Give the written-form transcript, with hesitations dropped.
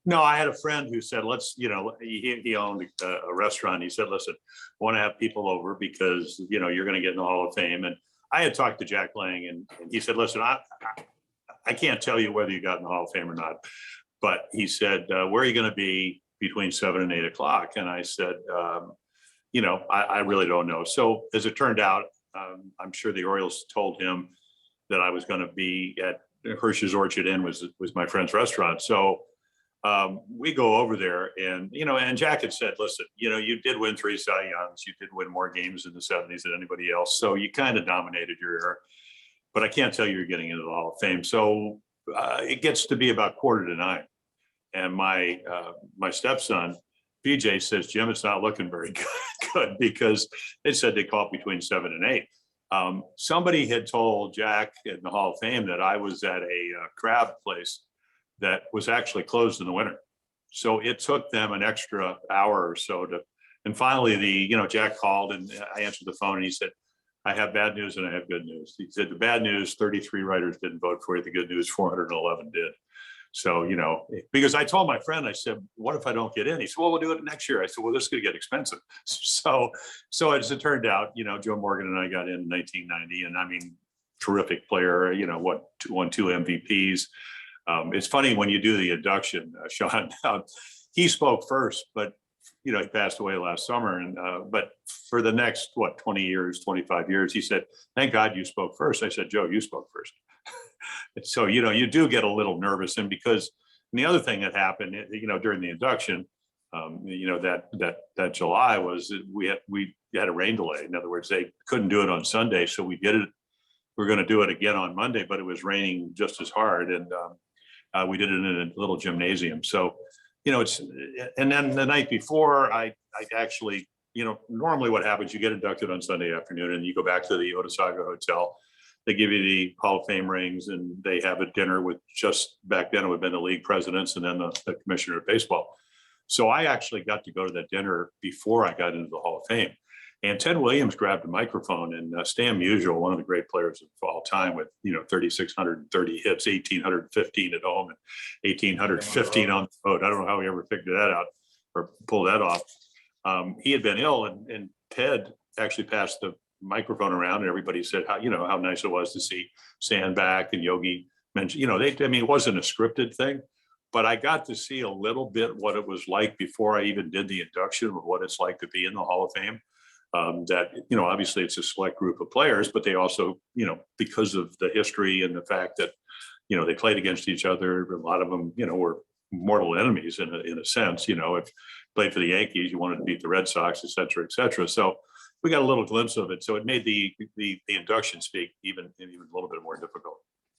No, I had a friend who said, let's, he owned a restaurant. He said, listen, I want to have people over because, you're going to get in the Hall of Fame. And I had talked to Jack Lang and he said, listen, I can't tell you whether you got in the Hall of Fame or not. But he said, where are you going to be between 7 and 8 o'clock? And I said, I really don't know. So as it turned out, I'm sure the Orioles told him that I was going to be at Hirsch's Orchard Inn was my friend's restaurant. So we go over there and Jack had said, listen, you did win 3 Cy Youngs. You did win more games in the 70s than anybody else. So you kind of dominated your era, but I can't tell you you're getting into the Hall of Fame. So it gets to be about 8:45. And my stepson, BJ, says, Jim, it's not looking very good because they said they call it between 7 and 8. Somebody had told Jack in the Hall of Fame that I was at a crab place that was actually closed in the winter. So it took them an extra hour or so and finally Jack called and I answered the phone and he said, I have bad news and I have good news. He said, the bad news, 33 writers didn't vote for it. The good news, 411 did. So, because I told my friend, I said, what if I don't get in? He said, well, we'll do it next year. I said, well, this is going to get expensive. So as it turned out, Joe Morgan and I got in 1990 and I mean, terrific player, won 2 MVPs. It's funny when you do the induction, Sean, he spoke first, but he passed away last summer. And but for the next 20 years, 25 years, he said, "Thank God you spoke first." I said, "Joe, you spoke first." So you do get a little nervous, and the other thing that happened, during the induction, that July was we had a rain delay. In other words, they couldn't do it on Sunday, so we did it. We're going to do it again on Monday, but it was raining just as hard, and we did it in a little gymnasium. So, and then the night before, I actually, normally what happens, you get inducted on Sunday afternoon and you go back to the Otesaga Hotel. They give you the Hall of Fame rings and they have a dinner with back then it would have been the league presidents and then the commissioner of baseball. So I actually got to go to that dinner before I got into the Hall of Fame. And Ted Williams grabbed a microphone and Stan Musial, one of the great players of all time with, 3,630 hits, 1,815 at home and 1,815 on the road. I don't know how he ever figured that out or pulled that off. He had been ill and Ted actually passed the microphone around and everybody said how nice it was to see Stan back and Yogi mentioned, it wasn't a scripted thing, but I got to see a little bit what it was like before I even did the induction of what it's like to be in the Hall of Fame. That, obviously it's a select group of players, but they also, because of the history and the fact that, they played against each other, a lot of them, were mortal enemies in a sense, if you played for the Yankees, you wanted to beat the Red Sox, et cetera, et cetera. So we got a little glimpse of it. So it made the induction speak even a little bit more difficult.